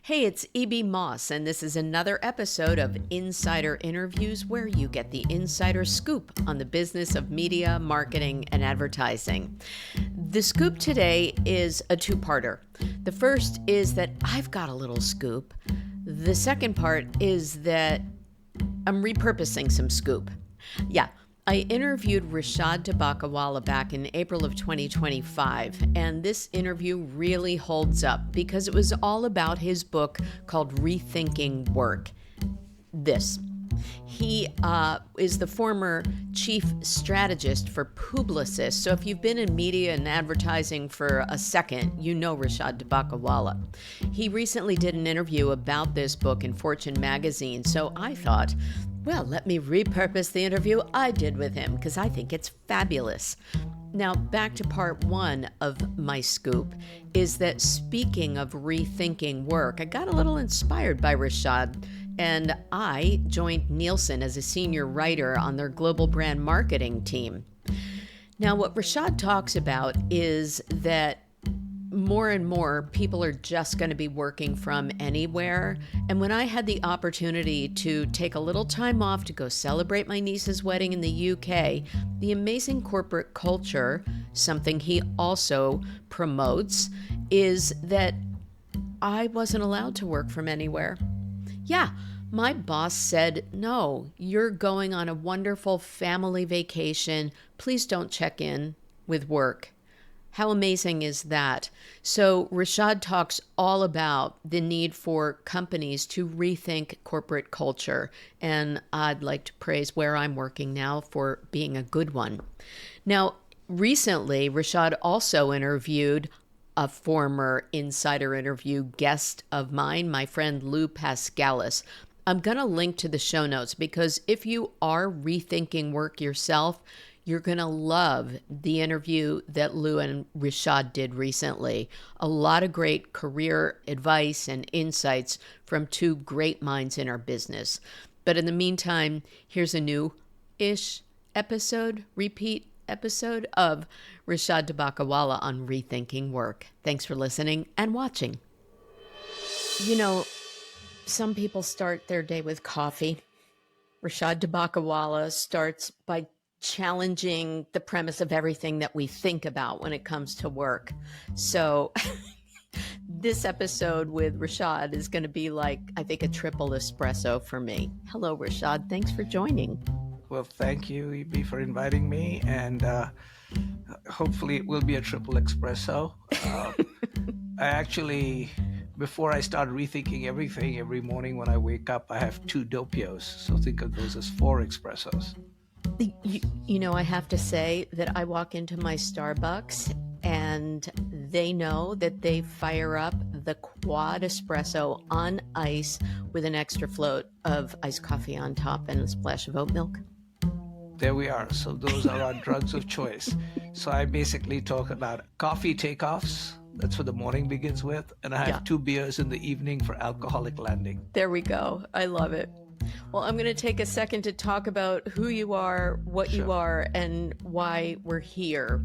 Hey, it's E.B. Moss, and this is another episode of Insider Interviews where you get the insider scoop on the business of media, marketing, and advertising. The scoop today is a two-parter. The first is that I've got a little scoop. The second part is that I'm repurposing some scoop. Yeah. I interviewed Rishad Tobaccowala back in April of 2025, and this interview really holds up because it was all about his book called Rethinking Work. He is the former chief strategist for Publicis. So if you've been in media and advertising for a second, you know Rishad Tobaccowala. He recently did an interview about this book in Fortune magazine, so I thought, well, let me repurpose the interview I did with him because I think it's fabulous. Now, back to part one of my scoop is that speaking of rethinking work, I got a little inspired by Rishad, and I joined Nielsen as a senior writer on their global brand marketing team. Now, what Rishad talks about is that more and more people are just going to be working from anywhere. And when I had the opportunity to take a little time off to go celebrate my niece's wedding in the UK, the amazing corporate culture, something he also promotes, is that I wasn't allowed to work from anywhere. Yeah, my boss said, no, you're going on a wonderful family vacation. Please don't check in with work. How amazing is that? So Rishad talks all about the need for companies to rethink corporate culture, and I'd like to praise where I'm working now for being a good one. Now, recently, Rishad also interviewed a former Insider Interview guest of mine, my friend Lou Pascalis. I'm going to link to the show notes because if you are rethinking work yourself, you're going to love the interview that Lou and Rishad did recently. A lot of great career advice and insights from two great minds in our business. But in the meantime, here's a new-ish repeat episode of Rishad Tobaccowala on Rethinking Work. Thanks for listening and watching. You know, some people start their day with coffee. Rishad Tobaccowala starts by challenging the premise of everything that we think about when it comes to work. So this episode with Rishad is going to be like, I think, a triple espresso for me. Hello, Rishad. Thanks for joining. Well, thank you, EB, for inviting me, and hopefully it will be a triple espresso. I actually, before I start rethinking everything, every morning when I wake up, I have 2 doppios. So think of those as 4 espressos. You know, I have to say that I walk into my Starbucks and they know that they fire up the quad espresso on ice with an extra float of iced coffee on top and a splash of oat milk. There we are. So those are our drugs of choice. So I basically talk about coffee takeoffs. That's what the morning begins with. And I have 2 beers in the evening for alcoholic landing. There we go. I love it. Well, I'm going to take a second to talk about who you are, what you are, and why we're here.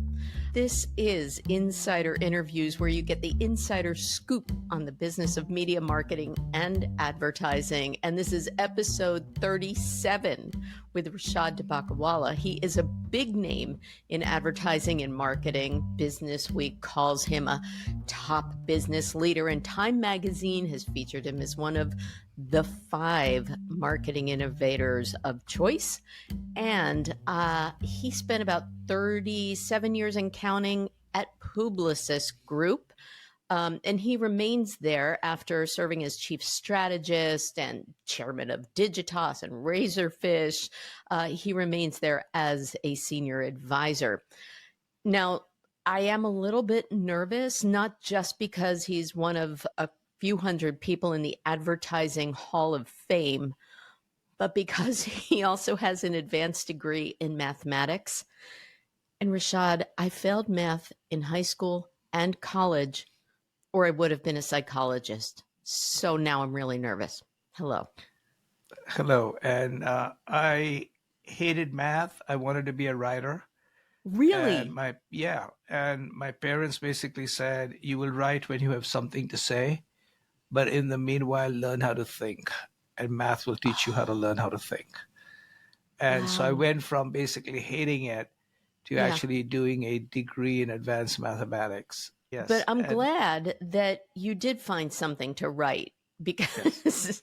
This is Insider Interviews, where you get the insider scoop on the business of media marketing and advertising. And this is episode 37 with Rishad Tobaccowala. He is a big name in advertising and marketing. Business Week calls him a top business leader, and Time Magazine has featured him as one of the 5 marketing innovators of choice. And he spent about 37 years and counting at Publicis Group. And he remains there after serving as chief strategist and chairman of Digitas and Razorfish. He remains there as a senior advisor. Now, I am a little bit nervous, not just because he's one of a few hundred people in the Advertising Hall of Fame, but because he also has an advanced degree in mathematics. And Rishad, I failed math in high school and college, or I would have been a psychologist. So now I'm really nervous. Hello. Hello. And I hated math. I wanted to be a writer. Really? And my parents basically said, you will write when you have something to say. but in the meanwhile, learn how to think. And math will teach you how to learn how to think. And so I Wow. went from basically hating it to Yeah. actually doing a degree in advanced mathematics. But Yes. I'm And glad that you did find something to write yes, because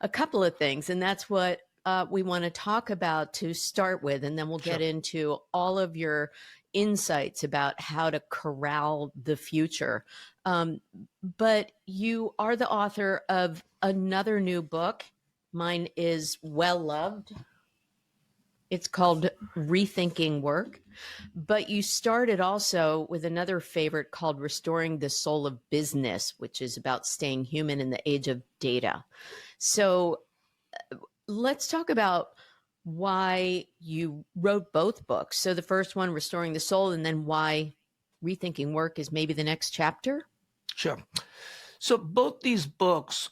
a couple of things, and that's what we want to talk about to start with, and then we'll get sure. into all of your insights about how to corral the future. Um, but you are the author of another new book. Mine is well loved. It's called Rethinking Work. But you started also with another favorite called Restoring the Soul of Business, which is about staying human in the age of data. So let's talk about why you wrote both books. So the first one, Restoring the Soul, and then why Rethinking Work is maybe the next chapter. Sure. So both these books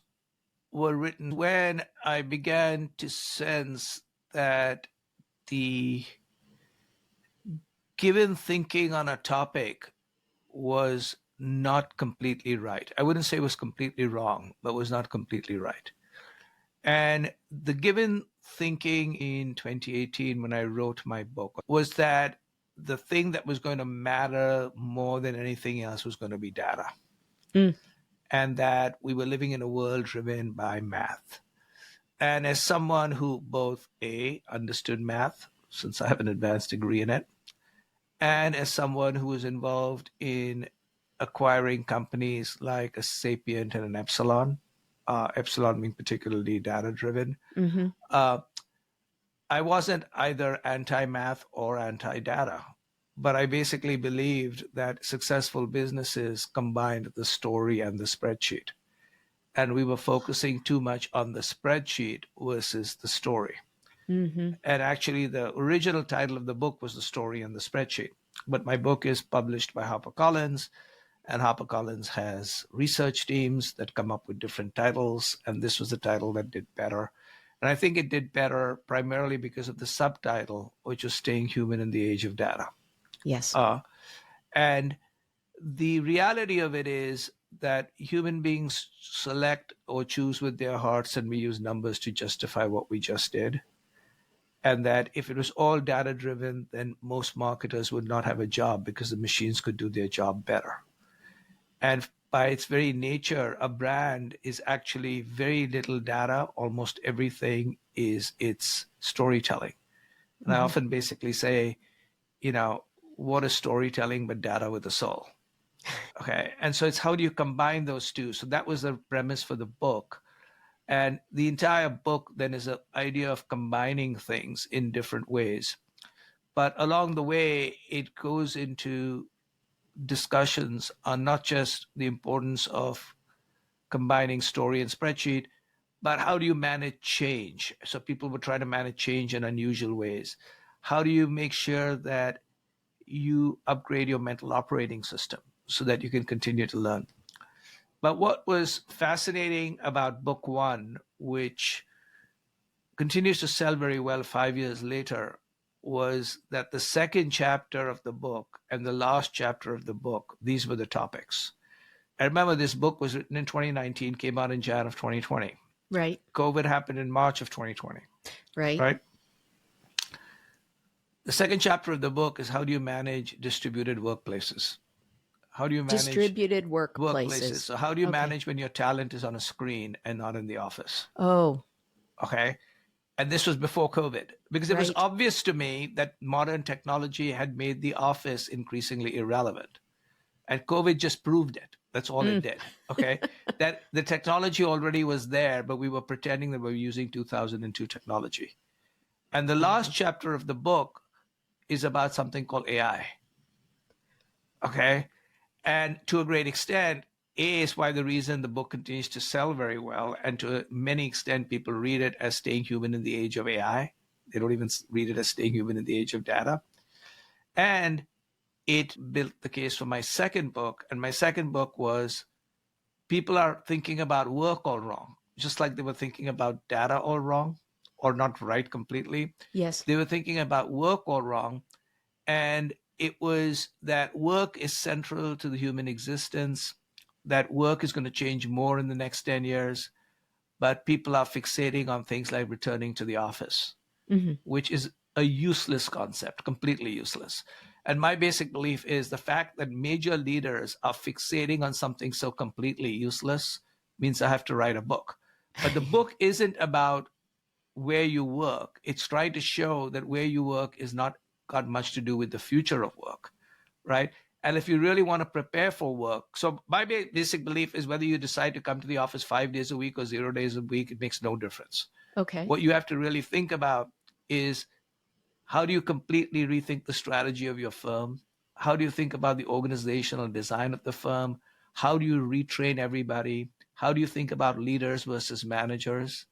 were written when I began to sense that the given thinking on a topic was not completely right. I wouldn't say it was completely wrong, but was not completely right. And the given thinking in 2018 when I wrote my book was that the thing that was going to matter more than anything else was going to be data. Mm. And that we were living in a world driven by math. And as someone who both A, understood math, since I have an advanced degree in it, and as someone who was involved in acquiring companies like a Sapient and an Epsilon, Epsilon being particularly data driven, Mm-hmm. uh, I wasn't either anti math or anti data. But I basically believed that successful businesses combined the story and the spreadsheet. And we were focusing too much on the spreadsheet versus the story. Mm-hmm. And actually, the original title of the book was The Story and the Spreadsheet. But my book is published by HarperCollins, and HarperCollins has research teams that come up with different titles. And this was the title that did better. And I think it did better primarily because of the subtitle, which was Staying Human in the Age of Data. Yes. And the reality of it is that human beings select or choose with their hearts, and we use numbers to justify what we just did. And that if it was all data driven, then most marketers would not have a job because the machines could do their job better. And by its very nature, a brand is actually very little data. Almost everything is its storytelling. And I Mm-hmm. often basically say, you know, what is storytelling but data with a soul? Okay. And so it's how do you combine those two? So that was the premise for the book. And the entire book then is an idea of combining things in different ways. But along the way, it goes into discussions on not just the importance of combining story and spreadsheet, but how do you manage change? So people were trying to manage change in unusual ways. How do you make sure that you upgrade your mental operating system so that you can continue to learn? But what was fascinating about book one, which continues to sell very well 5 years later, was that the second chapter of the book and the last chapter of the book, these were the topics. I remember this book was written in 2019, came out in Jan of 2020. Right. COVID happened in March of 2020, Right. right? The second chapter of the book is how do you manage distributed workplaces? How do you manage Distributed workplaces? workplaces. So how do you Okay. manage when your talent is on a screen and not in the office? Oh, Okay. And this was before COVID, because it was right. obvious to me that modern technology had made the office increasingly irrelevant. And COVID just proved it. That's all it Mm. did. Okay. That the technology already was there, but we were pretending that we were using 2002 technology. And the last Wow. chapter of the book is about something called AI. Okay. And to a great extent, A is why the reason the book continues to sell very well. And to many extent, people read it as Staying Human in the Age of AI. They don't even read it as Staying Human in the Age of Data. And it built the case for my second book. And my second book was people are thinking about work all wrong, just like they were thinking about data all wrong or not right completely. Yes. They were thinking about work all wrong. And it was that work is central to the human existence. that work is going to change more in the next 10 years, but people are fixating on things like returning to the office, which is a useless concept, completely useless. And my basic belief is the fact that major leaders are fixating on something so completely useless means I have to write a book. But the book isn't about where you work. It's trying to show that where you work is not got much to do with the future of work, right? And if you really want to prepare for work, so my basic belief is whether you decide to come to the office 5 days a week or 0 days a week, it makes no difference. Okay. What you have to really think about is how do you completely rethink the strategy of your firm? How do you think about the organizational design of the firm? How do you retrain everybody? How do you think about leaders versus managers?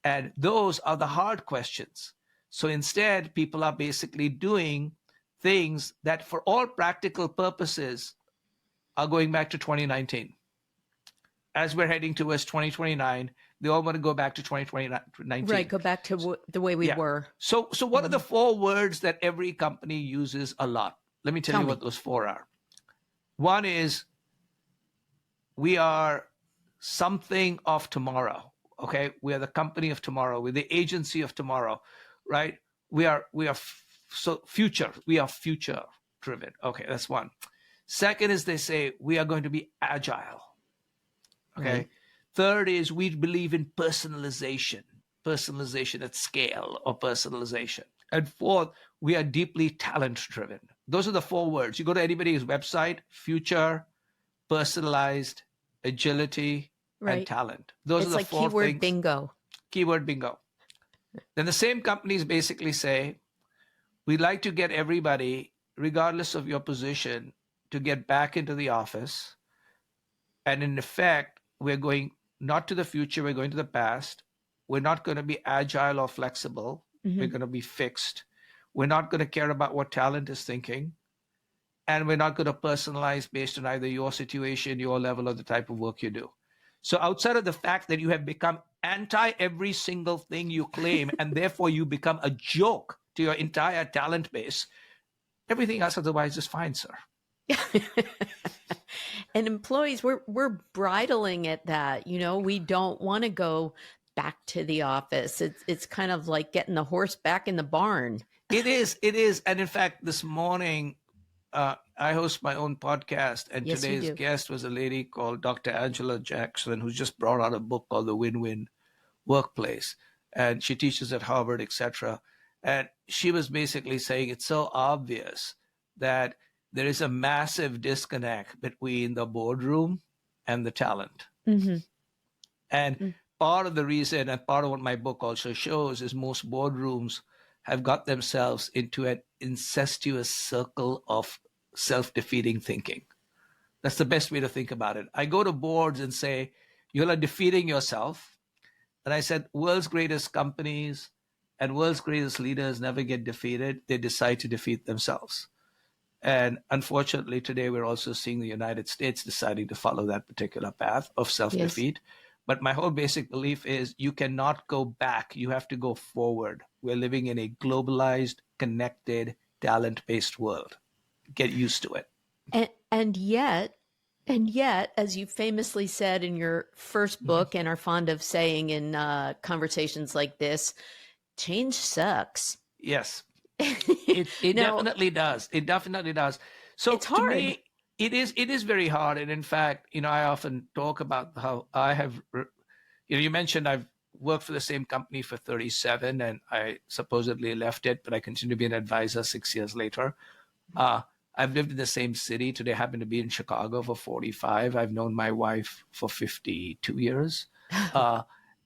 And those are the hard questions. So instead, people are basically doing things that for all practical purposes are going back to 2019. As we're heading towards 2029, they all want to go back to 2019. Right, go back to the way we were. So what are the 4 words that every company uses a lot? Let me tell you what those 4 are. One is we are something of tomorrow. Okay, we are the company of tomorrow. We're the agency of tomorrow, right? We are so future. We are future driven. Okay, that's one. Second is they say we are going to be agile. Okay. Right. Third is we believe in personalization at scale or personalization. And fourth, we are deeply talent driven. Those are the 4 words. You go to anybody's website, future, personalized, agility, and talent. Those are the 4 things. It's like keyword bingo. Keyword bingo. Then the same companies basically say, we'd like to get everybody, regardless of your position, to get back into the office. And in effect, we're going not to the future, we're going to the past. We're not going to be agile or flexible. We're going to be fixed. We're not going to care about what talent is thinking. And we're not going to personalize based on either your situation, your level, or the type of work you do. So outside of the fact that you have become anti every single thing you claim, and therefore you become a joke to your entire talent base, everything else otherwise is fine, sir. And employees, we're bridling at that. You know, we don't want to go back to the office. It's kind of like getting the horse back in the barn. It is. And in fact, this morning, I host my own podcast, and today's guest was a lady called Dr. Angela Jackson, who's just brought out a book called The Win-Win Workplace. And she teaches at Harvard, etc. And she was basically saying it's so obvious that there is a massive disconnect between the boardroom and the talent. And part of the reason, and part of what my book also shows, is most boardrooms have got themselves into an incestuous circle of self-defeating thinking. That's the best way to think about it. I go to boards and say, you're defeating yourself. And I said, world's greatest companies and world's greatest leaders never get defeated. They decide to defeat themselves. And unfortunately, today we're also seeing the United States deciding to follow that particular path of self-defeat. Yes. But my whole basic belief is you cannot go back. You have to go forward. We're living in a globalized, connected, talent-based world. Get used to it. And yet, as you famously said in your first book and are fond of saying in conversations like this, change sucks. Yes. It definitely does. It definitely does. So it's hard. To me, it is very hard. And in fact, I often talk about how I have, you mentioned I've worked for the same company for 37 and I supposedly left it, but I continue to be an advisor 6 years later. I've lived in the same city. Today I happen to be in Chicago for 45. I've known my wife for 52 years.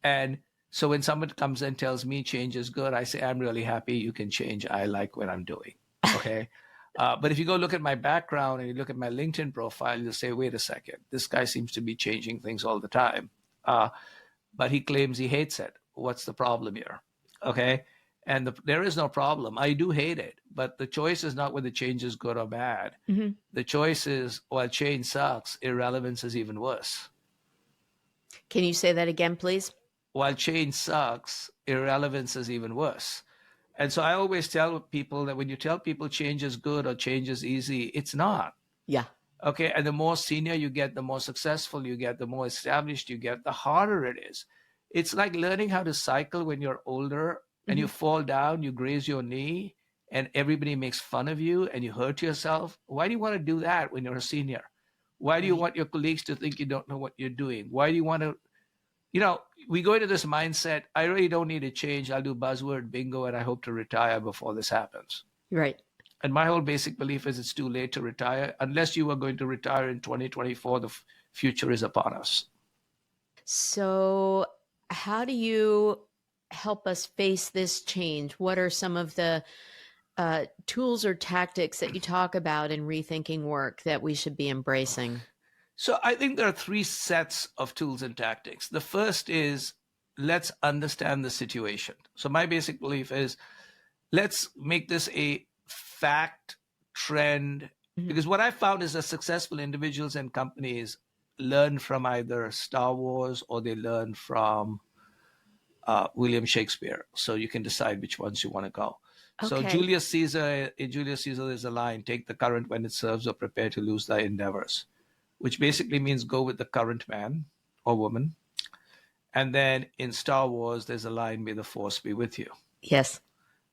And so when someone comes and tells me change is good, I say, I'm really happy you can change. I like what I'm doing. Okay. But if you go look at my background and you look at my LinkedIn profile, you'll say, wait a second, this guy seems to be changing things all the time. But he claims he hates it. What's the problem here? Okay. And there is no problem. I do hate it. But the choice is not whether change is good or bad. The choice is, while change sucks, irrelevance is even worse. Can you say that again, please? While change sucks, irrelevance is even worse. And so I always tell people that when you tell people change is good or change is easy, it's not. Yeah. Okay. And the more senior you get, the more successful you get, the more established you get, the harder it is. It's like learning how to cycle when you're older and you Mhm. fall down, you graze your knee, and everybody makes fun of you and you hurt yourself. Why do you want to do that when you're a senior? Why do you Right. want your colleagues to think you don't know what you're doing? Why do you want to, you know, we go into this mindset, I really don't need to change. I'll do buzzword bingo and I hope to retire before this happens. Right. And my whole basic belief is it's too late to retire. Unless you are going to retire in 2024, the future is upon us. So, how do you help us face this change? What are some of the tools or tactics that you talk about in rethinking work that we should be embracing? So I think there are three sets of tools and tactics. The first is let's understand the situation. So my basic belief is let's make this a fact trend, Mhm. because what I found is that successful individuals and companies learn from either Star Wars or they learn from William Shakespeare. So you can decide which ones you want to go. So Okay. Julius Caesar, in Julius Caesar, there's a line: "Take the current when it serves, or prepare to lose thy endeavors," which basically means go with the current man or woman. And then in Star Wars, there's a line: "May the Force be with you." Yes.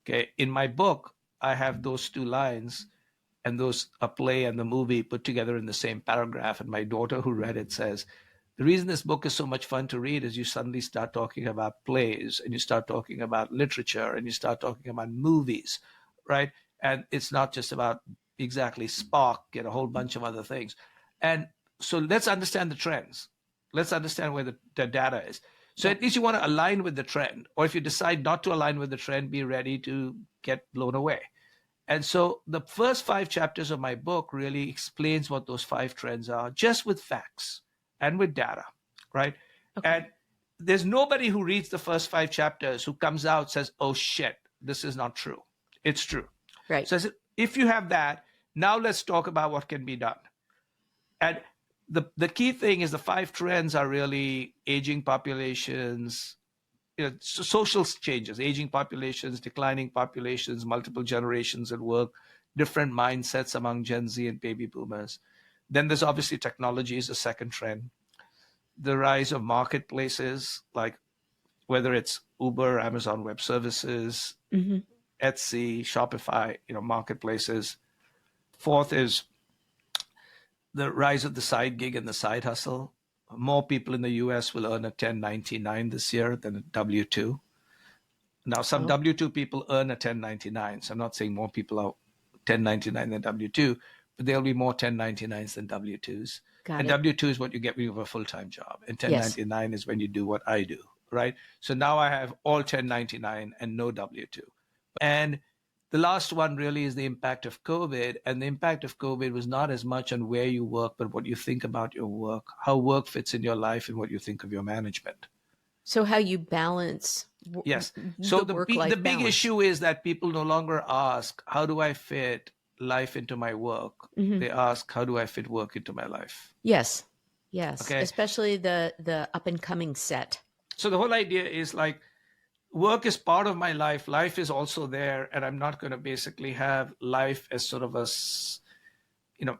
Okay. In my book, I have those two lines and those a play and the movie put together in the same paragraph. And my daughter, who read it, says the reason this book is so much fun to read is you suddenly start talking about plays and you start talking about literature and you start talking about movies, right? And it's not just about exactly Spock and a whole bunch of other things. And so let's understand the trends. Let's understand where the data is. So Yeah. at least you want to align with the trend. Or if you decide not to align with the trend, be ready to get blown away. And so the first five chapters of my book really explains what those five trends are, just with facts and with data, right? Okay. And there's nobody who reads the first five chapters who comes out says, "Oh shit, this is not true." It's true. Right. So I said, if you have that, now let's talk about what can be done. And the key thing is the five trends are really aging populations, social changes: aging populations, declining populations, multiple generations at work, different mindsets among Gen Z and baby boomers. Then there's obviously technology is a second trend. The rise of marketplaces, like whether it's Uber, Amazon Web Services, Hmm. Etsy, Shopify, marketplaces. Fourth is the rise of the side gig and the side hustle. More people in the US will earn a 1099 this year than a W 2. Now, some Oh, W 2 people earn a 1099. So I'm not saying more people are 1099 than W 2, but there'll be more 1099s than W 2s. got And it. W 2 is what you get when you have a full time job. And Yes. 1099 is when you do what I do, right? So now I have all 1099 and no W 2. And the last one really is the impact of COVID. And the impact of COVID was not as much on where you work, but what you think about your work, how work fits in your life, and what you think of your management. So, how you balance Yes. So the work the life big balance? issue is that people no longer ask, how do I fit life into my work? Hmm. They ask, how do I fit work into my life? Yes. Yes. Okay. Especially the up and coming set. So the whole idea is like work is part of my life. Life is also there, and I'm not going to basically have life as sort of a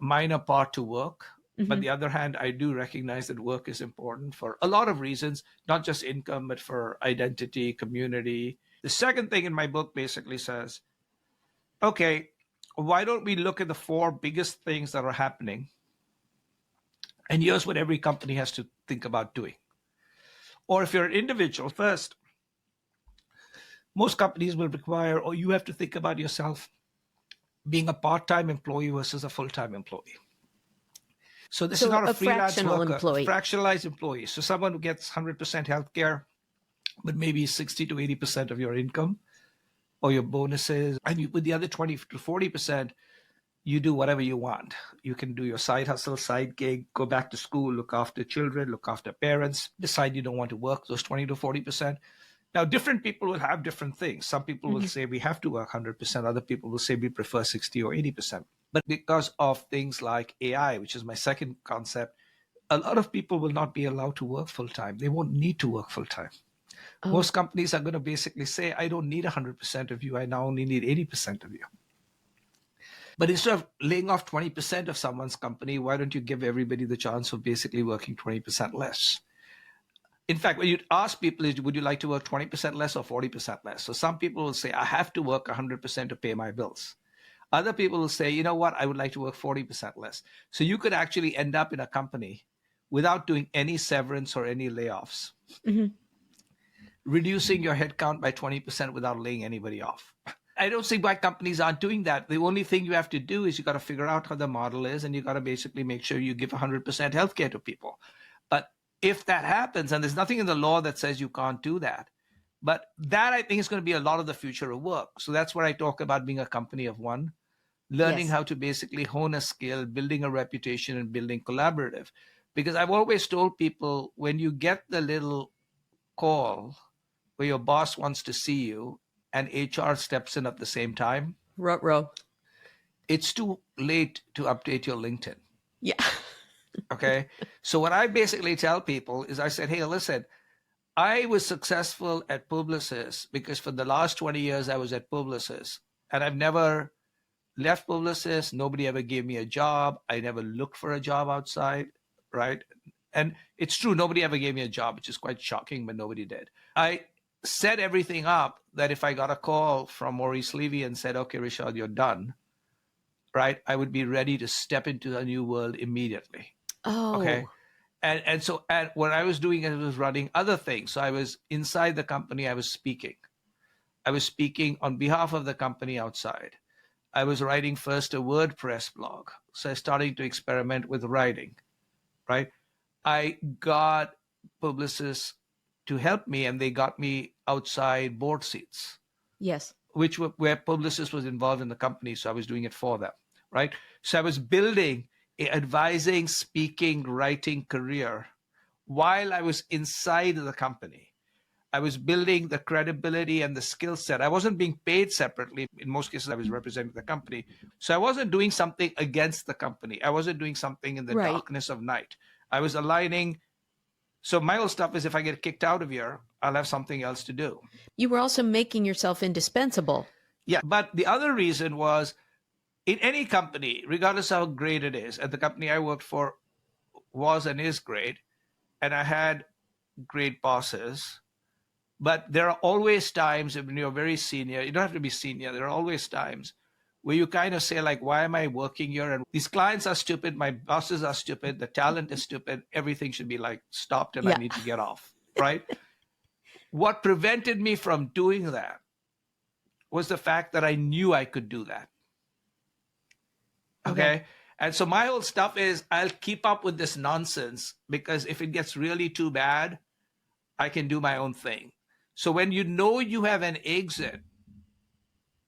minor part to work. But Hmm. the other hand, I do recognize that work is important for a lot of reasons, not just income, but for identity, community. The second thing in my book basically says, okay, why don't we look at the four biggest things that are happening? And here's what every company has to think about doing. Or if you're an individual, first, most companies will require, or you have to think about yourself being a part time employee versus a full time employee. So this is So, not a a freelance fractional worker, a employee. fractionalized employee. So someone who gets 100% healthcare, but maybe 60 to 80% of your income or your bonuses. And with the other 20 to 40%, you do whatever you want. You can do your side hustle, side gig, go back to school, look after children, look after parents, decide you don't want to work those 20 to 40%. Now, different people will have different things. Some people will Hmm. say we have to work 100%. Other people will say we prefer 60 or 80%. But because of things like AI, which is my second concept, a lot of people will not be allowed to work full time. They won't need to work full time. Oh, Most companies are going to basically say, I don't need 100% of you. I now only need 80% of you. But instead of laying off 20% of someone's company, why don't you give everybody the chance of basically working 20% less? In fact, when you ask people, would you like to work 20% less or 40% less? So some people will say, I have to work 100% to pay my bills. Other people will say, you know what, I would like to work 40% less. So you could actually end up in a company without doing any severance or any layoffs, reducing your headcount by 20% without laying anybody off. I don't see why companies aren't doing that. The only thing you have to do is you got to figure out how the model is, and you got to basically make sure you give 100% healthcare to people. But if that happens, and there's nothing in the law that says you can't do that, but that I think is going to be a lot of the future of work. So that's where I talk about being a company of one, learning how to basically hone a skill, building a reputation, and building collaborative. Because I've always told people, when you get the little call where your boss wants to see you and HR steps in at the same time, Ruh-roh. it's too late to update your LinkedIn. Yeah. Okay. So what I basically tell people is I said, hey, listen, I was successful at Publicis because for the last 20 years I was at Publicis, and I've never left Publicis. Nobody ever gave me a job. I never looked for a job outside, right? And it's true, nobody ever gave me a job, which is quite shocking, but nobody did. I set everything up that if I got a call from Maurice Levy and said, okay, Rishad, you're done, right? I would be ready to step into a new world immediately. Oh. Okay. And so what I was doing, I was running other things. So I was inside the company, I was speaking. I was speaking on behalf of the company outside. I was writing first a WordPress blog. So I started to experiment with writing, right? I got Publicis to help me, and they got me outside board seats. Yes. Which were where Publicis was involved in the company. So I was doing it for them, right? So I was building an advising, speaking, writing career while I was inside the company. I was building the credibility and the skill set. I wasn't being paid separately. In most cases, I was representing the company. So I wasn't doing something against the company. I wasn't doing something in the darkness of night. I was aligning. So my whole stuff is, if I get kicked out of here, I'll have something else to do. You were also making yourself indispensable. Yeah. But the other reason was, in any company, regardless how great it is, and the company I worked for was and is great, and I had great bosses, but there are always times when you're very senior, you don't have to be senior, there are always times where you kind of say, like, why am I working here? And these clients are stupid, my bosses are stupid, the talent is stupid, everything should be like stopped and I need to get off, right? What prevented me from doing that was the fact that I knew I could do that. Okay. And so my whole stuff is, I'll keep up with this nonsense, because if it gets really too bad, I can do my own thing. So when you know you have an exit,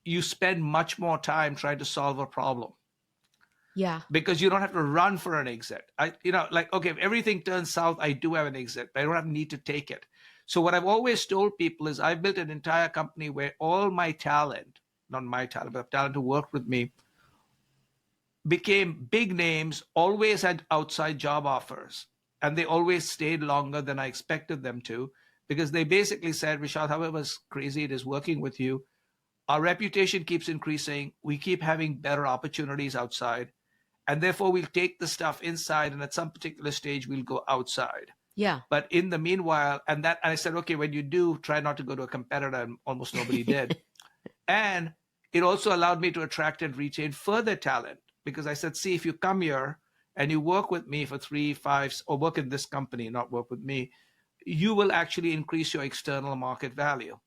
you spend much more time trying to solve a problem. Yeah. Because you don't have to run for an exit. Okay, if everything turns south, I do have an exit, but I don't have need to take it. So what I've always told people is, I've built an entire company where all my talent, not my talent, but talent who worked with me, became big names, always had outside job offers, and they always stayed longer than I expected them to, because they basically said, Rishad, however crazy it is working with you, our reputation keeps increasing, we keep having better opportunities outside, and therefore we'll take the stuff inside, and at some particular stage we'll go outside. Yeah. But in the meanwhile, and I said, okay, when you do, try not to go to a competitor, and almost nobody did. And it also allowed me to attract and retain further talent, because I said, see, if you come here and you work with me for 3, 5, or work in this company, not work with me, you will actually increase your external market value.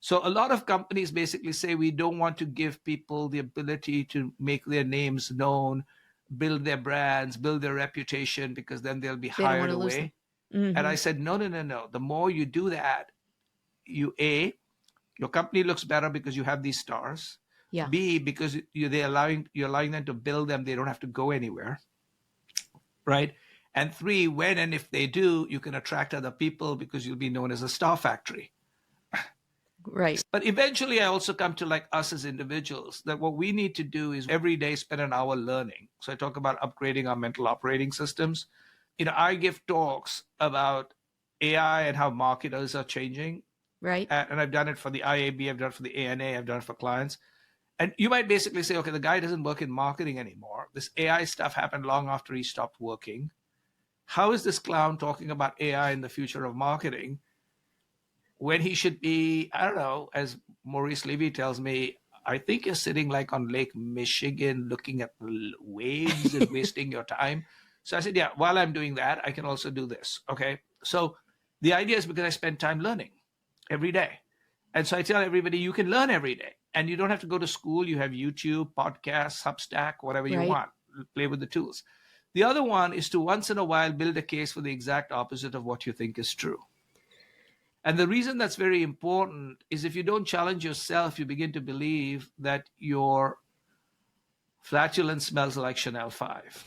So a lot of companies basically say, we don't want to give people the ability to make their names known, build their brands, build their reputation, because then they'll be hired away. And I said, no. The more you do that, your company looks better because you have these stars. Yeah. B, because you're allowing them to build them, they don't have to go anywhere, right? And 3, when and if they do, you can attract other people because you'll be known as a star factory. Right. But eventually I also come to, like, us as individuals, that what we need to do is every day spend an hour learning. So I talk about upgrading our mental operating systems. I give talks about AI and how marketers are changing. Right. And I've done it for the IAB, I've done it for the ANA, I've done it for clients. And you might basically say, okay, the guy doesn't work in marketing anymore. This AI stuff happened long after he stopped working. How is this clown talking about AI in the future of marketing when he should be, I don't know, as Maurice Levy tells me, I think you're sitting like on Lake Michigan looking at waves and wasting your time. So I said, yeah, while I'm doing that, I can also do this. Okay. So the idea is because I spend time learning every day. And so I tell everybody, you can learn every day and you don't have to go to school. You have YouTube, podcasts, Substack, whatever you Right. want. Play with the tools. The other one is to once in a while build a case for the exact opposite of what you think is true. And the reason that's very important is if you don't challenge yourself, you begin to believe that your flatulence smells like Chanel 5.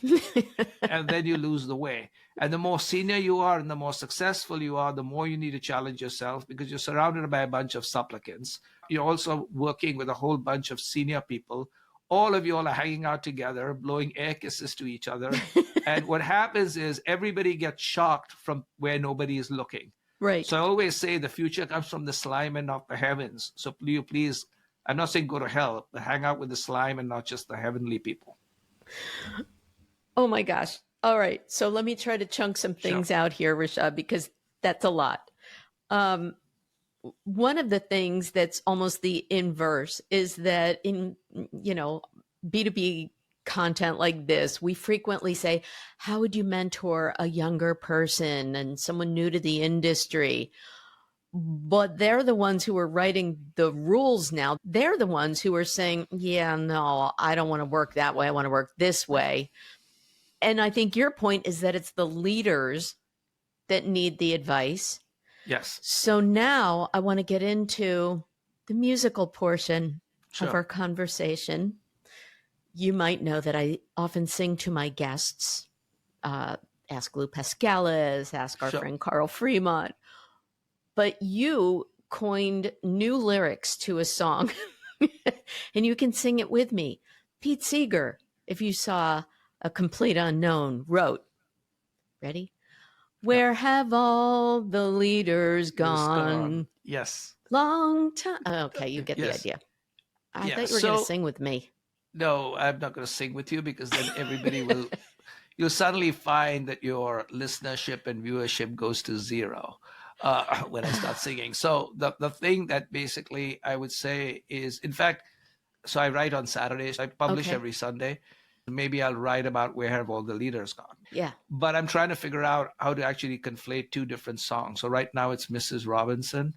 And then you lose the way. And the more senior you are and the more successful you are, the more you need to challenge yourself because you're surrounded by a bunch of supplicants. You're also working with a whole bunch of senior people. All of you all are hanging out together, blowing air kisses to each other. And what happens is everybody gets shocked from where nobody is looking. Right. So I always say the future comes from the slime and not the heavens. So please, I'm not saying go to hell, but hang out with the slime and not just the heavenly people. Oh my gosh. All right. So let me try to chunk some things out here, Rishad, because that's a lot. One of the things that's almost the inverse is that in, B2B content like this, we frequently say, how would you mentor a younger person and someone new to the industry? But they're the ones who are writing the rules now. They're the ones who are saying, yeah, no, I don't want to work that way. I want to work this way. And I think your point is that it's the leaders that need the advice. Yes. So now I want to get into the musical portion of our conversation. You might know that I often sing to my guests, ask Lou Pascalis, ask our friend Carl Fremont. But you coined new lyrics to a song, and you can sing it with me. Pete Seeger, if you saw A Complete Unknown, wrote, ready? Where have all the leaders gone? Yes. Long time. Okay, you get the idea. I thought you were going to sing with me. No, I'm not going to sing with you because then everybody will, you'll suddenly find that your listenership and viewership goes to zero when I start singing. So the thing that basically I would say is, in fact, so I write on Saturdays. I publish every Sunday. Maybe I'll write about where have all the leaders gone. Yeah. But I'm trying to figure out how to actually conflate two different songs. So right now it's Mrs. Robinson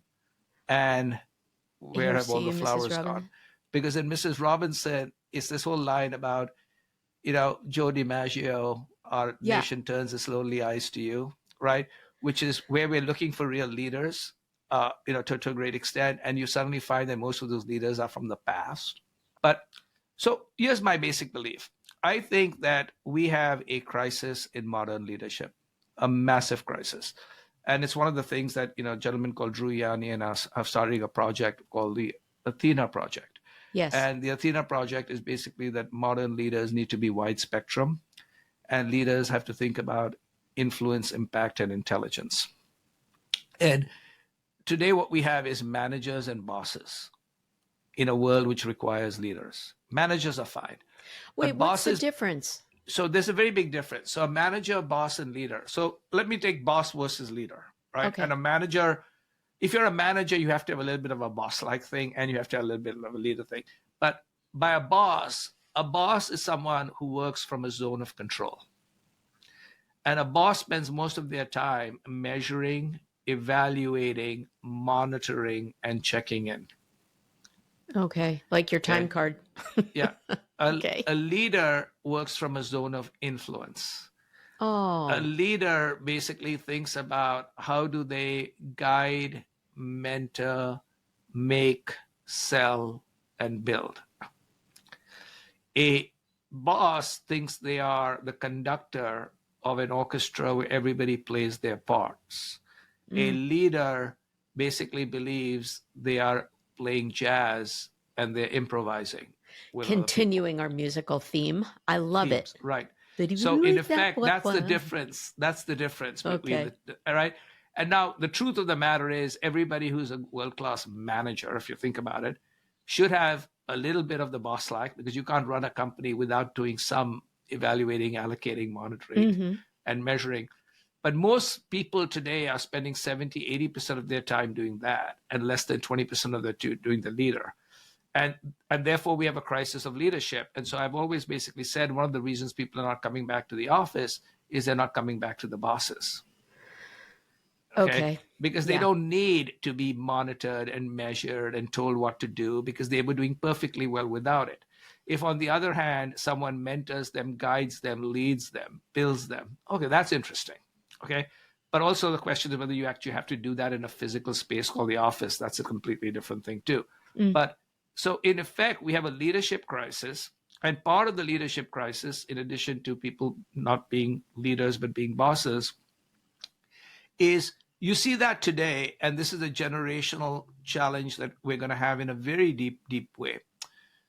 and Where Have All the Flowers Gone? Because in Mrs. Robinson, it's this whole line about, Joe DiMaggio, our nation turns its lonely eyes to you, right? Which is where we're looking for real leaders, to a great extent. And you suddenly find that most of those leaders are from the past. But so here's my basic belief. I think that we have a crisis in modern leadership, a massive crisis. And it's one of the things that, a gentleman called Drew Yanni and us are starting a project called the Athena Project. Yes. And the Athena Project is basically that modern leaders need to be wide spectrum and leaders have to think about influence, impact, and intelligence. And today what we have is managers and bosses in a world which requires leaders. Managers are fine. Wait, what's the difference? So there's a very big difference. So a manager, boss, and leader. So let me take boss versus leader, right? Okay. And a manager, if you're a manager, you have to have a little bit of a boss-like thing and you have to have a little bit of a leader thing. But by a boss is someone who works from a zone of control. And a boss spends most of their time measuring, evaluating, monitoring, and checking in. Okay, like your time card. Yeah. A leader works from a zone of influence. Oh. A leader basically thinks about how do they guide, mentor, make, sell, and build. A boss thinks they are the conductor of an orchestra where everybody plays their parts. A leader basically believes they are playing jazz and they're improvising. Continuing our musical theme. I love it. Right. So in effect, that's the difference. That's the difference between all right. And now the truth of the matter is everybody who's a world-class manager, if you think about it, should have a little bit of the boss-like, because you can't run a company without doing some evaluating, allocating, monitoring, and measuring. But most people today are spending 70-80% of their time doing that, and less than 20% of their doing the leader. And therefore, we have a crisis of leadership. And so I've always basically said one of the reasons people are not coming back to the office is they're not coming back to the bosses. Okay. Because they don't need to be monitored and measured and told what to do, because they were doing perfectly well without it. If, on the other hand, someone mentors them, guides them, leads them, builds them, okay, that's interesting. Okay. But also the question is whether you actually have to do that in a physical space called the office. That's a completely different thing too. But so in effect, we have a leadership crisis. And part of the leadership crisis, in addition to people not being leaders, but being bosses, is you see that today, and this is a generational challenge that we're going to have in a very deep, deep way.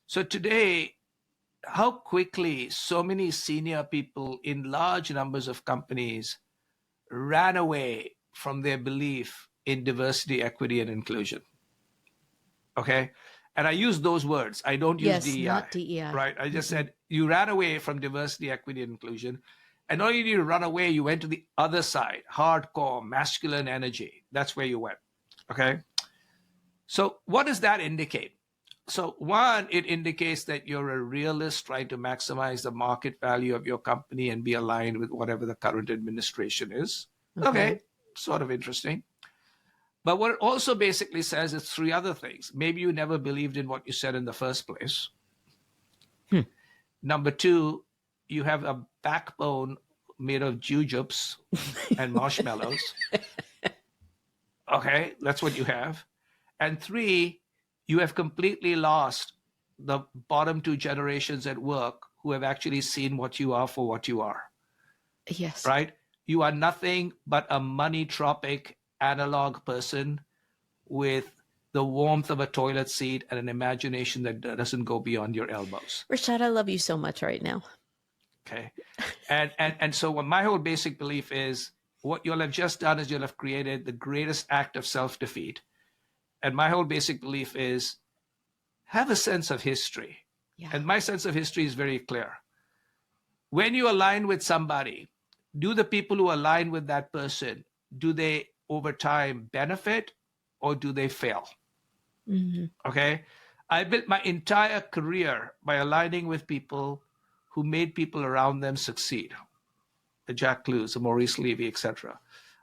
So today, how quickly so many senior people in large numbers of companies ran away from their belief in diversity, equity, and inclusion. Okay? And I use those words. I don't use DEI. Not DEI. Right? I just said you ran away from diversity, equity, and inclusion. And not only did you run away, you went to the other side, hardcore, masculine energy. That's where you went. Okay? So what does that indicate? So one, it indicates that you're a realist trying to maximize the market value of your company and be aligned with whatever the current administration is. Okay, sort of interesting. But what it also basically says is three other things. Maybe you never believed in what you said in the first place. Number two, you have a backbone made of jujubes and marshmallows. Okay, that's what you have. And three, you have completely lost the bottom two generations at work who have actually seen what you are for what you are. Yes. Right? You are nothing but a money-tropic analog person with the warmth of a toilet seat and an imagination that doesn't go beyond your elbows. Rishad, I love you so much right now. Okay. And so what my whole basic belief is, what you'll have just done is you'll have created the greatest act of self-defeat. And my whole basic belief is, have a sense of history. Yeah. And my sense of history is very clear. When you align with somebody, do the people who align with that person, do they over time benefit or do they fail? Okay. I built my entire career by aligning with people who made people around them succeed. The Jack Clues, the Maurice Levy, etc.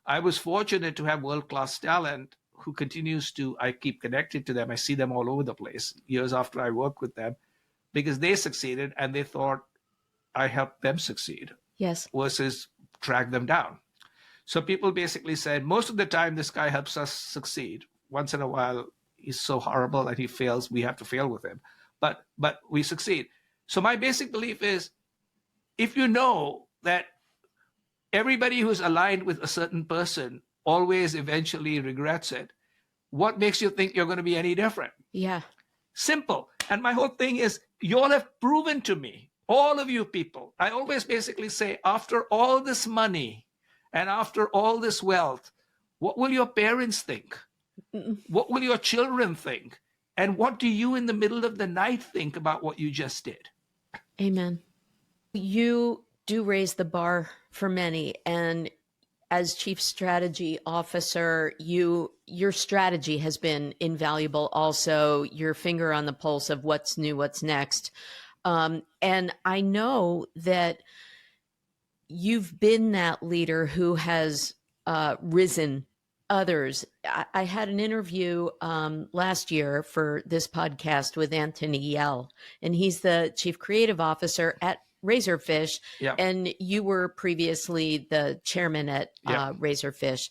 I was fortunate to have world-class talent who continues to, I keep connected to them. I see them all over the place years after I work with them because they succeeded and they thought I helped them succeed. Yes. Versus drag them down. So people basically said, most of the time this guy helps us succeed. Once in a while, he's so horrible that he fails, we have to fail with him. But we succeed. So my basic belief is, if you know that everybody who's aligned with a certain person always eventually regrets it, what makes you think you're going to be any different? Yeah. Simple. And my whole thing is, you all have proven to me, all of you people, I always basically say, after all this money and after all this wealth, what will your parents think? What will your children think? And what do you in the middle of the night think about what you just did? Amen. You do raise the bar for many. And as Chief Strategy Officer, your strategy has been invaluable. Also, your finger on the pulse of what's new, what's next. And I know that you've been that leader who has risen others. I had an interview last year for this podcast with Anthony Yell, and he's the Chief Creative Officer at Razorfish. Yeah. And you were previously the chairman at Yeah. Razorfish.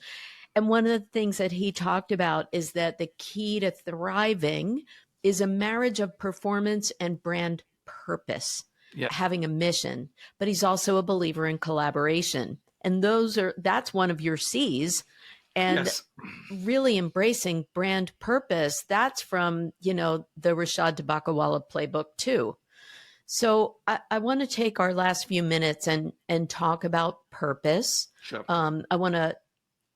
And one of the things that he talked about is that the key to thriving is a marriage of performance and brand purpose, having a mission. But he's also a believer in collaboration. And that's one of your C's. And Yes. really embracing brand purpose, that's from, the Rishad Tobaccowala playbook too. So I want to take our last few minutes and talk about purpose. Sure. I want to,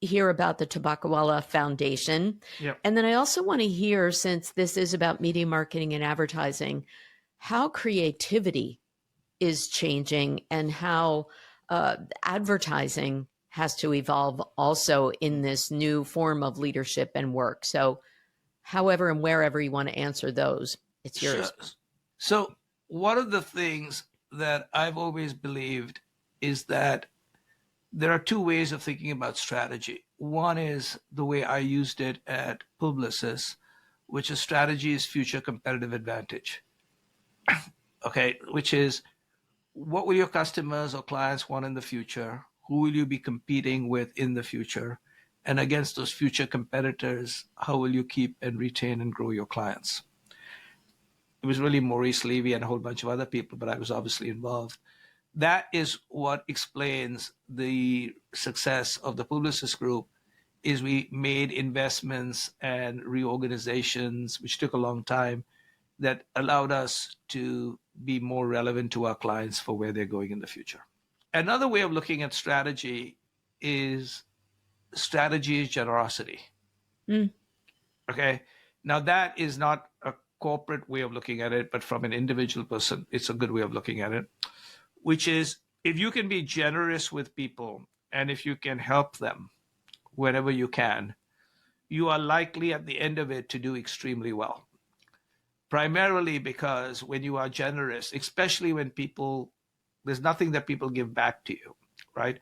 hear about the Tobaccowala Foundation. Yep. And then I also want to hear, since this is about media marketing and advertising, how creativity is changing and how advertising has to evolve also in this new form of leadership and work. So, however and wherever you want to answer those, it's yours. Sure. So, one of the things that I've always believed is that there are two ways of thinking about strategy. One is the way I used it at Publicis, which is strategy is future competitive advantage. Okay, which is what will your customers or clients want in the future? Who will you be competing with in the future? And against those future competitors, how will you keep and retain and grow your clients? It was really Maurice Levy and a whole bunch of other people, but I was obviously involved. That is what explains the success of the Publicis Group. Is we made investments and reorganizations, which took a long time, that allowed us to be more relevant to our clients for where they're going in the future. Another way of looking at strategy is generosity. Okay. Now that is not a corporate way of looking at it, but from an individual person, it's a good way of looking at it, which is if you can be generous with people and if you can help them whenever you can, you are likely at the end of it to do extremely well. Primarily because when you are generous, especially when people, there's nothing that people give back to you, right?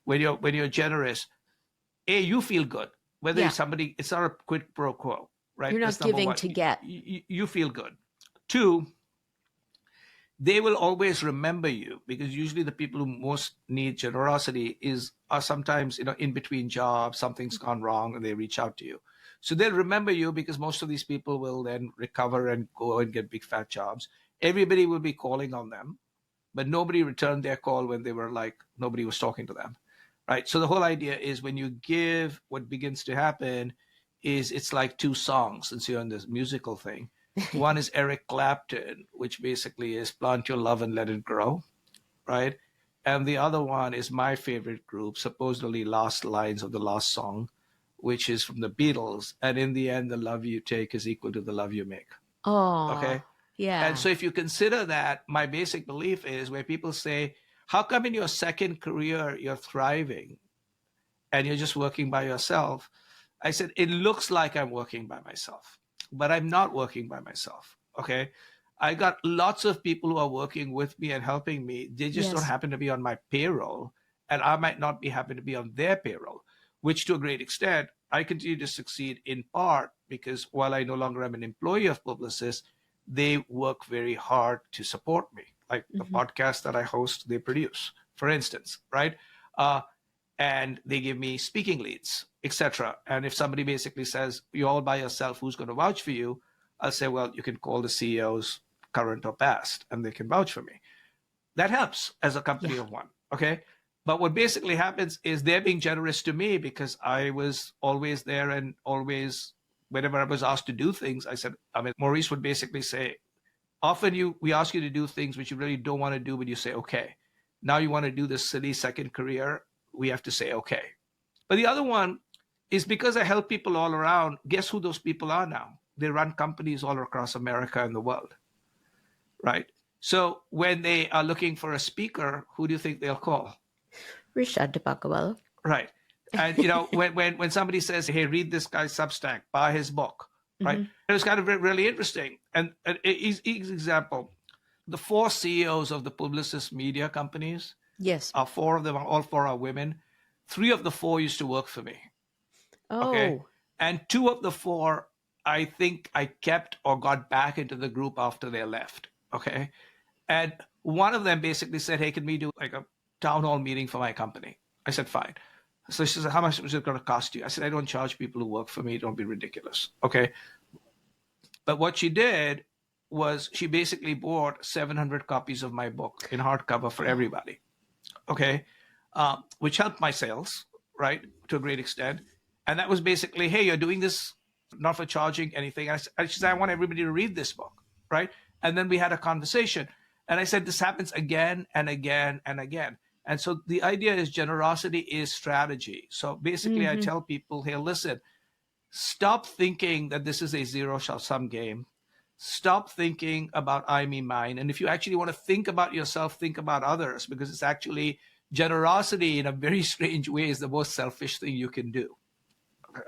When you're generous, you feel good. Whether somebody, it's not a quid pro quo, right? You're not giving to get. You feel good. Two, they will always remember you because usually the people who most need generosity are sometimes in between jobs, something's gone wrong, and they reach out to you. So they'll remember you because most of these people will then recover and go and get big fat jobs. Everybody will be calling on them, but nobody returned their call when they were like nobody was talking to them, right? So the whole idea is when you give, what begins to happen is it's like two songs, since you're in this musical thing. One is Eric Clapton, which basically is plant your love and let it grow, right? And the other one is my favorite group, supposedly Last Lines of the Last Song, which is from the Beatles. And in the end, the love you take is equal to the love you make. Oh, okay. Yeah. And so if you consider that, my basic belief is where people say, how come in your second career you're thriving and you're just working by yourself? I said, it looks like I'm working by myself, but I'm not working by myself. Okay. I got lots of people who are working with me and helping me. They just don't happen to be on my payroll, and I might not be happen to be on their payroll, which to a great extent, I continue to succeed in part because while I no longer am an employee of Publicis, they work very hard to support me. Like the podcast that I host, they produce, for instance, right? And they give me speaking leads, etc. And if somebody basically says, you're all by yourself, who's going to vouch for you? I'll say, well, you can call the CEOs, current or past, and they can vouch for me. That helps as a company of one, okay? But what basically happens is they're being generous to me because I was always there and always, whenever I was asked to do things, I said, Maurice would basically say, often we ask you to do things which you really don't want to do, but you say, okay. Now you want to do this silly second career, we have to say, okay. But the other one is because I help people all around, guess who those people are now? They run companies all across America and the world, right? So when they are looking for a speaker, who do you think they'll call? Rishad Tobaccowala. Right. And, when somebody says, hey, read this guy's Substack, buy his book, right? It was kind of really interesting. And easy example, the 4 CEOs of the Publicis media companies, are 4 of them, all 4 are women. 3 of the 4 used to work for me. Oh. Okay. And 2 of the 4, I think I kept or got back into the group after they left. Okay. And one of them basically said, hey, can we do like a town hall meeting for my company? I said, fine. So she said, how much is it going to cost you? I said, I don't charge people who work for me. Don't be ridiculous. Okay. But what she did was she basically bought 700 copies of my book in hardcover for everybody. Okay. Which helped my sales, right, to a great extent. And that was basically, hey, you're doing this not for charging anything. And she said, I want everybody to read this book, right? And then we had a conversation. And I said, this happens again and again and again. And so the idea is generosity is strategy. So basically, I tell people, hey, listen, stop thinking that this is a zero-sum game. Stop thinking about I, me, mine. And if you actually want to think about yourself, think about others, because it's actually generosity in a very strange way is the most selfish thing you can do.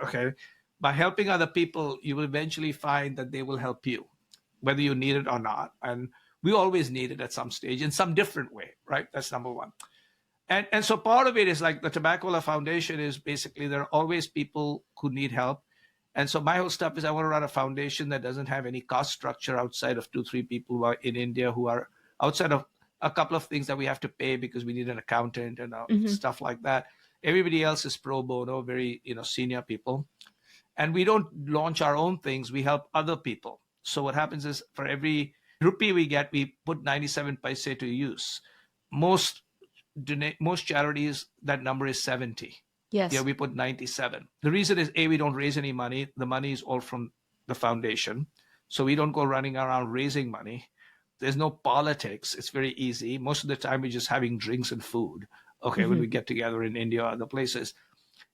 Okay. By helping other people, you will eventually find that they will help you, whether you need it or not. And we always need it at some stage in some different way, right? That's number one. And so part of it is like the Tobaccowala Foundation is basically there are always people who need help. And so my whole stuff is I want to run a foundation that doesn't have any cost structure outside of 2-3 people who are in India, who are outside of a couple of things that we have to pay because we need an accountant and stuff like that. Everybody else is pro bono, very senior people. And we don't launch our own things. We help other people. So what happens is for every rupee we get, we put 97 paise to use. Most charities, that number is 70. Yes. Yeah, we put 97. The reason is, A, we don't raise any money. The money is all from the foundation. So we don't go running around raising money. There's no politics. It's very easy. Most of the time, we're just having drinks and food, when we get together in India or other places.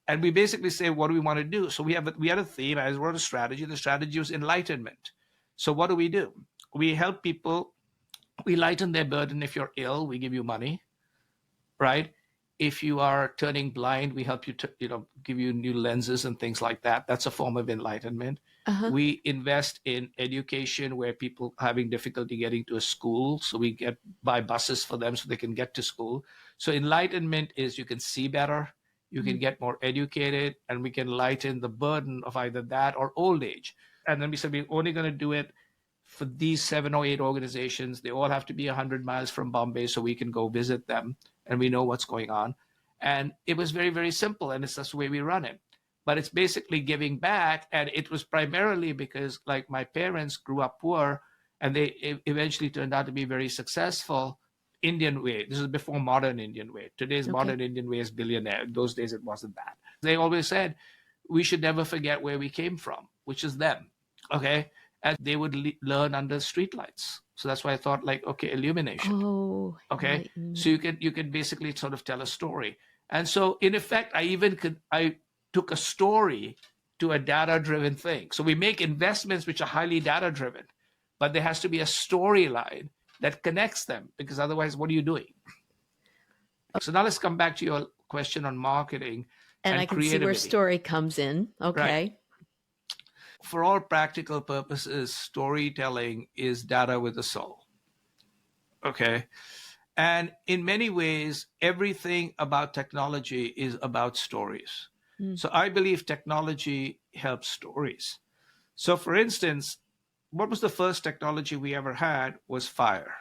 And we basically say, what do we want to do? So we had a theme. I wrote a strategy. The strategy was enlightenment. So what do? We help people. We lighten their burden. If you're ill, we give you money, right? If you are turning blind, we help you to, give you new lenses and things like that. That's a form of enlightenment. We invest in education where people are having difficulty getting to a school. So we buy buses for them so they can get to school. So enlightenment is you can see better, you can get more educated, and we can lighten the burden of either that or old age. And then we said, we're only going to do it for these 7 or 8 organizations. They all have to be 100 miles from Bombay so we can go visit them and we know what's going on. And it was very, very simple. And it's just the way we run it. But it's basically giving back. And it was primarily because like my parents grew up poor and they eventually turned out to be very successful Indian way. This is before modern Indian way. Today's modern Indian way is billionaire. In those days, it wasn't that. They always said, we should never forget where we came from, which is them. Okay. And they would learn under streetlights. So that's why I thought illumination. Oh, okay. So you can basically sort of tell a story. And so in effect, I took a story to a data-driven thing. So we make investments which are highly data-driven, but there has to be a storyline that connects them, because otherwise, what are you doing? So now let's come back to your question on marketing and I can creativity. see where story comes in. Okay. Right. For all practical purposes, storytelling is data with a soul. Okay. And in many ways, everything about technology is about stories. So I believe technology helps stories. So for instance, what was the first technology we ever had was fire.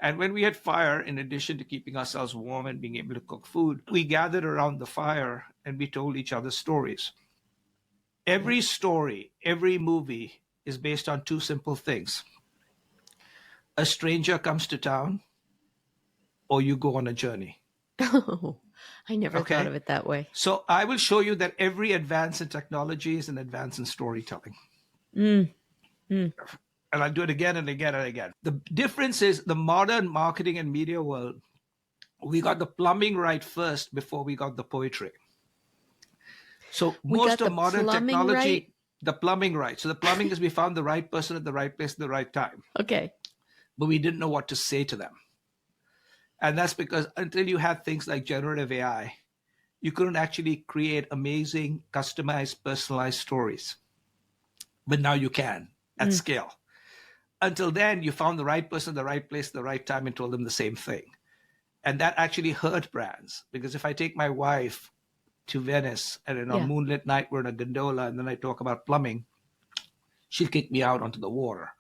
And when we had fire, in addition to keeping ourselves warm and being able to cook food, we gathered around the fire and we told each other stories. Every story, every movie is based on 2 simple things. A stranger comes to town, or you go on a journey. Oh, I never thought of it that way. So I will show you that every advance in technology is an advance in storytelling. And I'll do it again and again and again. The difference is the modern marketing and media world, we got the plumbing right first before we got the poetry. So most of modern technology, right? the plumbing right. So the plumbing is we found the right person at the right place at the right time. Okay. But we didn't know what to say to them. And that's because until you had things like generative AI, you couldn't actually create amazing, customized, personalized stories. But now you can at scale. Until then, you found the right person, the right place, the right time, and told them the same thing. And that actually hurt brands. Because if I take my wife to Venice and on a moonlit night, we're in a gondola, and then I talk about plumbing, she'll kick me out onto the water,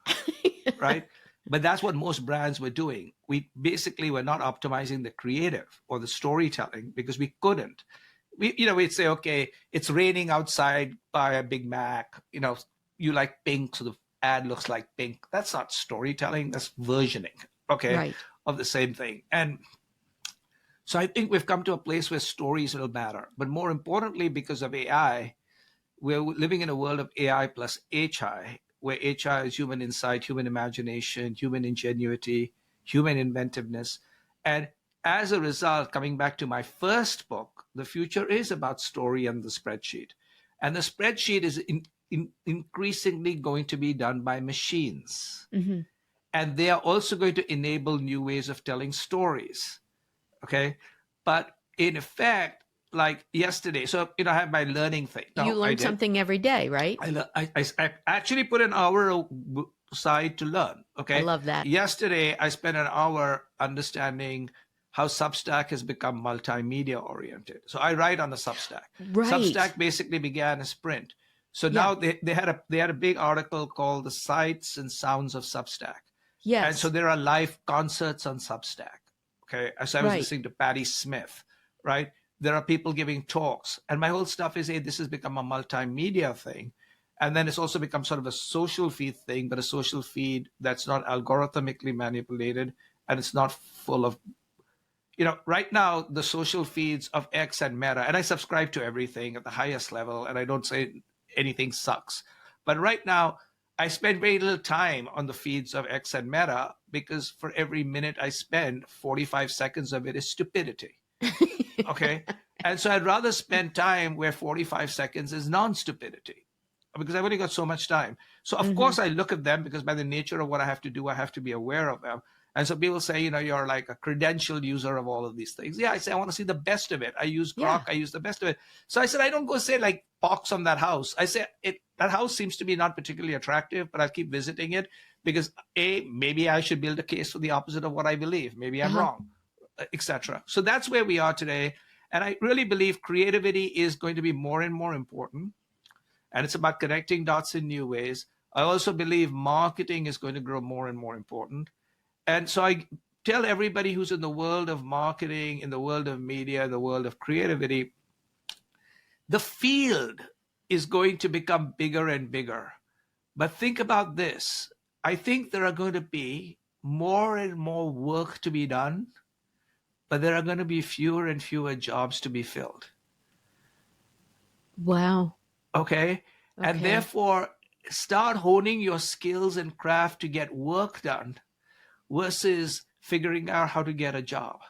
right? But that's what most brands were doing. We basically were not optimizing the creative or the storytelling because we couldn't. We'd say, okay, it's raining outside, buy a Big Mac. You like pink, so the ad looks like pink. That's not storytelling. That's versioning, Right. of the same thing. And so I think we've come to a place where stories will matter. But more importantly, because of AI, we're living in a world of AI plus HI, where HI is human insight, human imagination, human ingenuity, human inventiveness. And as a result, coming back to my first book, the future is about story and the spreadsheet. And the spreadsheet is increasingly going to be done by machines. Mm-hmm. And they are also going to enable new ways of telling stories. Okay. But in effect, like yesterday, so I have my learning thing. You learn something every day, right? I actually put an hour aside to learn. Okay. I love that. Yesterday, I spent an hour understanding how Substack has become multimedia oriented. So I write on the Substack. Right. Substack basically began as print. So now they had a big article called The Sights and Sounds of Substack. Yes. And so there are live concerts on Substack. Okay. So I was listening to Patti Smith, right? There are people giving talks. And my whole stuff is, hey, this has become a multimedia thing. And then it's also become sort of a social feed thing, but a social feed that's not algorithmically manipulated and it's not full of, right now, the social feeds of X and Meta, and I subscribe to everything at the highest level, and I don't say anything sucks. But right now, I spend very little time on the feeds of X and Meta because for every minute I spend, 45 seconds of it is stupidity. Okay. And so I'd rather spend time where 45 seconds is non-stupidity because I've only got so much time. So of course I look at them because by the nature of what I have to do, I have to be aware of them. And so people say, you're like a credentialed user of all of these things. Yeah, I say, I want to see the best of it. I use Grok. I use the best of it. So I said, I don't go say like pox on that house. I say that house seems to be not particularly attractive, but I'll keep visiting it because maybe I should build a case for the opposite of what I believe. Maybe I'm wrong, etc. So that's where we are today. And I really believe creativity is going to be more and more important. And it's about connecting dots in new ways. I also believe marketing is going to grow more and more important. And so I tell everybody who's in the world of marketing, in the world of media, in the world of creativity, the field is going to become bigger and bigger. But think about this. I think there are going to be more and more work to be done, but there are going to be fewer and fewer jobs to be filled. Wow. Okay. And therefore, start honing your skills and craft to get work done versus figuring out how to get a job.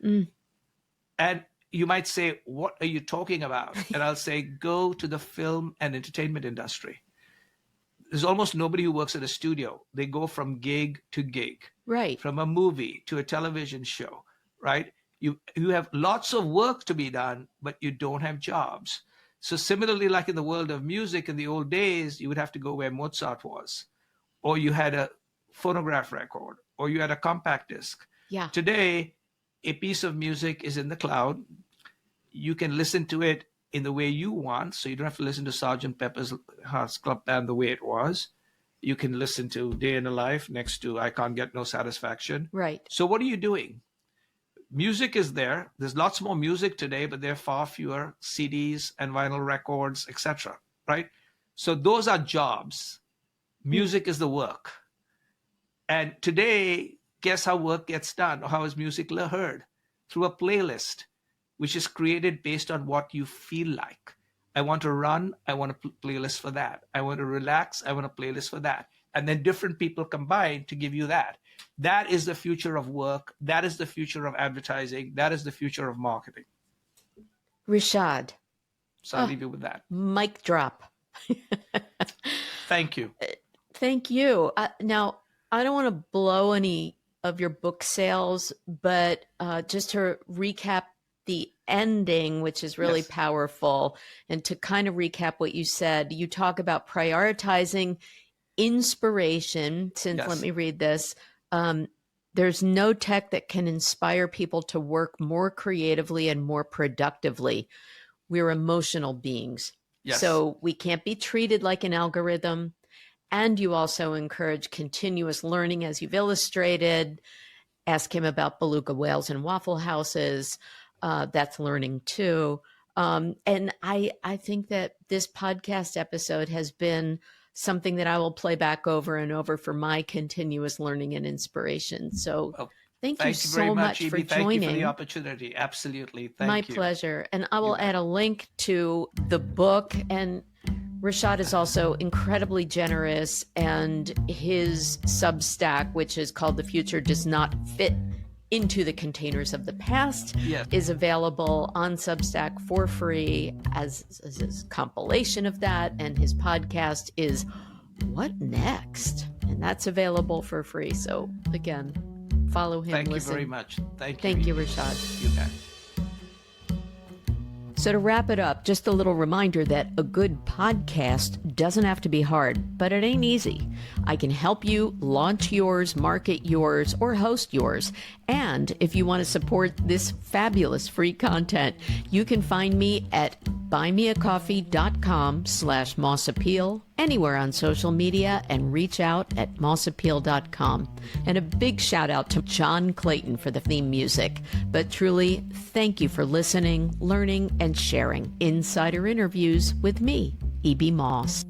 And you might say, what are you talking about? And I'll say, go to the film and entertainment industry. There's almost nobody who works at a studio. They go from gig to gig, right? From a movie to a television show, right? You have lots of work to be done, but you don't have jobs. So similarly, like in the world of music in the old days, you would have to go where Mozart was, or you had a phonograph record, or you had a compact disc. Yeah. Today, a piece of music is in the cloud. You can listen to it in the way you want, so you don't have to listen to Sgt. Pepper's Hearts Club Band the way it was. You can listen to Day in a Life next to I Can't Get No Satisfaction. Right. So what are you doing? Music is there. There's lots more music today, but there are far fewer CDs and vinyl records, etc. Right? So those are jobs. Music is the work. And today, guess how work gets done, or how is music heard? Through a playlist, which is created based on what you feel like. I want to run, I want a playlist for that. I want to relax, I want a playlist for that. And then different people combine to give you that. That is the future of work. That is the future of advertising. That is the future of marketing. Rishad. So I'll leave you with that. Mic drop. Thank you. Thank you. Now, I don't want to blow any of your book sales, but just to recap the ending, which is really powerful, and to kind of recap what you said, you talk about prioritizing inspiration, since let me read this. There's no tech that can inspire people to work more creatively and more productively. We're emotional beings. Yes. So we can't be treated like an algorithm. And you also encourage continuous learning, as you've illustrated. Ask him about beluga whales and Waffle Houses. That's learning too. And I think that this podcast episode has been something that I will play back over and over for my continuous learning and inspiration. So thank you so much for joining. Thank you for the opportunity. Absolutely. Thank you. My pleasure. And I will add a link to the book. And Rishad is also incredibly generous, and his Substack, which is called The Future Does Not Fit Into the Containers of the Past Yes. is available on Substack for free as a compilation of that. And his podcast is What Next? And that's available for free. So again, follow him. Thank listen. you very much. Thank you. Thank you, Rishad. You bet. So to wrap it up, just a little reminder that a good podcast doesn't have to be hard, but it ain't easy. I can help you launch yours, market yours, or host yours. And if you want to support this fabulous free content, you can find me at buymeacoffee.com/mossappeal, anywhere on social media, and reach out at mossappeal.com. And a big shout out to John Clayton for the theme music. But truly, thank you for listening, learning, and sharing insider interviews with me, E.B. Moss.